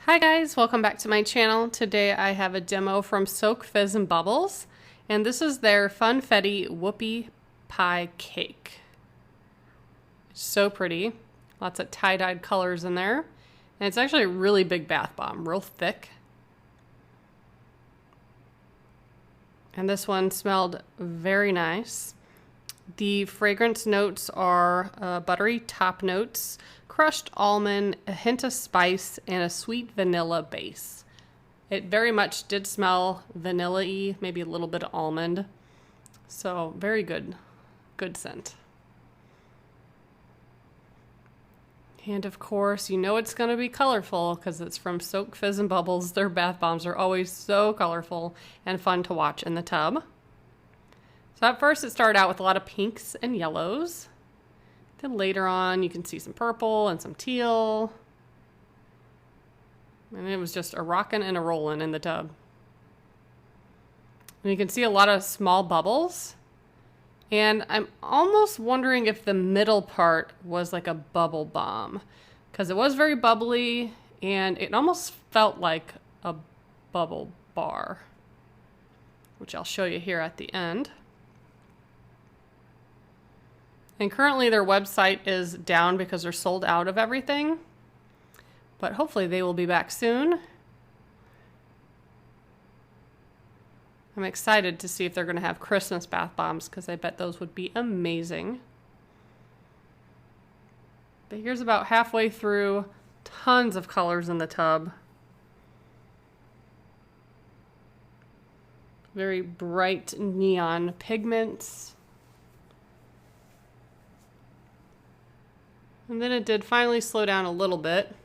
Hi guys, welcome back to my channel. Today I have a demo from Soak, Fizz, and Bubbles, and this is their Funfetti Whoopie Pie Cake. It's so pretty. Lots of tie-dyed colors in there. And it's actually a really big bath bomb, real thick. And this one smelled very nice. The fragrance notes are buttery top notes, crushed almond, a hint of spice, and a sweet vanilla base. It very much did smell vanilla-y, maybe a little bit of almond. So very good, good scent. And of course, you know it's going to be colorful because it's from Soak, Fizz, and Bubbles. Their bath bombs are always so colorful and fun to watch in the tub. So at first it started out with a lot of pinks and yellows. Then later on you can see some purple and some teal. And it was just a rockin' and a rollin' in the tub. And you can see a lot of small bubbles. And I'm almost wondering if the middle part was like a bubble bomb, because it was very bubbly and it almost felt like a bubble bar, which I'll show you here at the end. And currently their website is down because they're sold out of everything, but hopefully they will be back soon. I'm excited to see if they're going to have Christmas bath bombs because I bet those would be amazing. But here's about halfway through, tons of colors in the tub. Very bright neon pigments. And then it did finally slow down a little bit.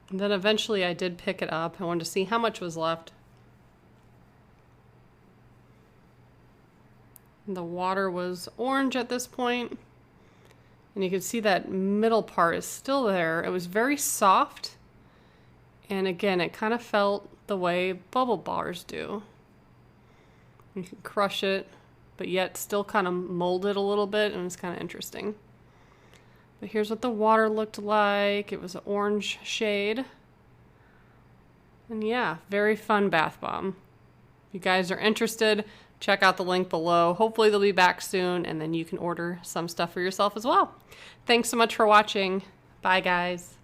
And then eventually I did pick it up. I wanted to see how much was left. And the water was orange at this point. And you can see that middle part is still there. It was very soft. And again, it kind of felt the way bubble bars do. You can crush it, but yet still kind of mold it a little bit, and it's kind of interesting. But here's what the water looked like. It was an orange shade. And yeah, very fun bath bomb. If you guys are interested, check out the link below. Hopefully they'll be back soon, and then you can order some stuff for yourself as well. Thanks so much for watching. Bye, guys.